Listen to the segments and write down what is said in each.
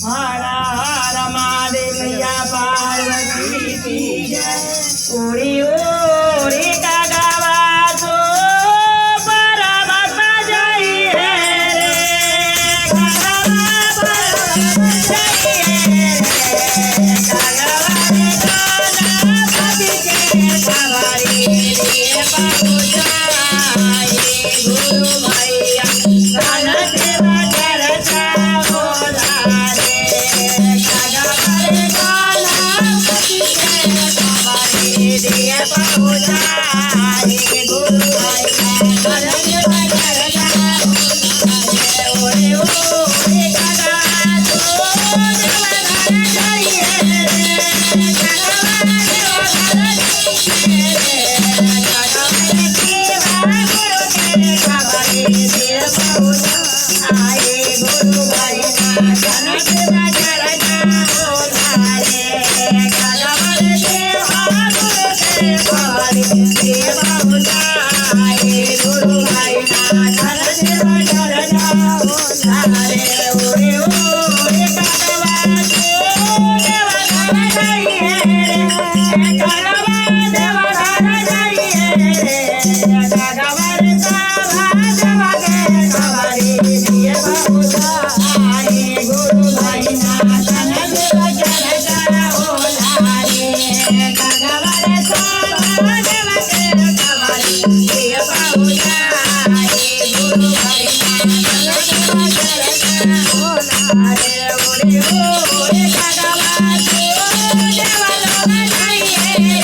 हर हर महादेव मैया पार्वती की जय। उड़ी उड़ी का गावा तो परबत जई है रे, गगवा परबत जई है रे, गगवा रे गणपति के सवारी रे पहुँचाए गुरु भैया गण सेवा चर्चा बोला रे, गगवा रे गणपति के सवारी रे पहुँचाए गुरु भैया गण सेवा चर्चा बोला रे। ओरे ओरे गगवा तो देवघर जाइए रे, गगवा देवघर जाइए रे, गगवा रे सेवा गुरु के सवारी रे पहुँचाए गुरु भैया गण सेवा चर्चा बोला रे, गगवा रे सेवा गुरु के सवारी रे पहुँचाए गुरु भैया गण सेवा चर्चा बोला रे। ओरे ओरे गगवा तो देवघर जाइए रे, गगवा देवघर जाइए रे, गगवा रे सेवा देवा के सवारी रे पहुँचाए गुरु भैया गण सेवा चर्चा बोला रे, गगवा रे सेवा देवा के सवारी रे पहुँचाए गुरु भैया गण सेवा चर्चा बोला रे। ओरे ओरे गगवा तो देवलोक जाइए रे,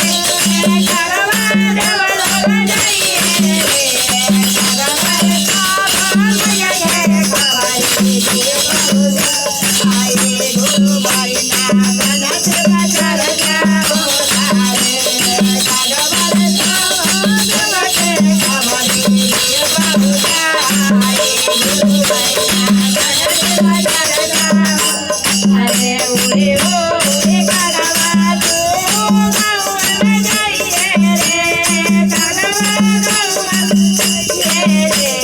गगवा देवलोक जाइए रे, गगवा रे सेवा मैया के सवारी रे पहुँचाए गुरु भैया गण सेवा चर्चा बोला रे, गगवा रे सेवा देवा के सवारी रे पहुँचाए गुरु भैया गण सेवा चर्चा अरे। ओरे ओरे गगवा तो गौवन जाइए रे, गगवा गौवन जाइए रे,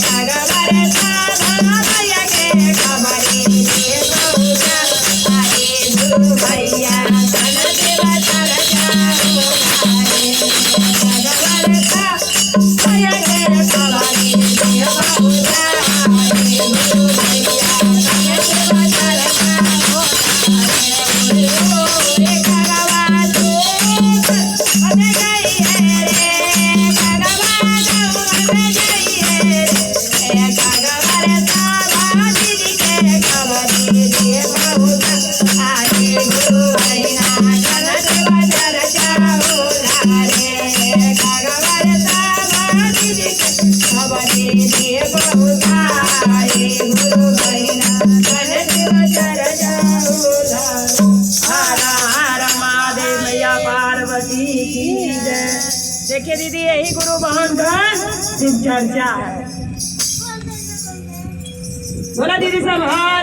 गगवा रे सेवा मैया के सवारी रे पहुँचाए गुरु भैया गण सेवा चर्चा बोला रे, गगवा रे सेवा मैया के सवारी रे पहुँचाए गुरु भैया गण सेवा चर्चा बोला रे। ओरे ओरे गगवा तो गौवन जाइए रे, गगवा गौवन जाइए रे, गगवा रे सेवा दीदी के सवारी रे पहुँचाए गुरु भैया गण सेवा चर्चा बोला रे, गगवा रे सेवा दीदी के सवारी रे पहुँचाए गुरु भैया गण सेवा चर्चा बोला। हर हर महादेव मैया पार्वती की जय। देखिए दीदी यही गुरु बहन का शिव चर्चा है। बोला दीदी सब हर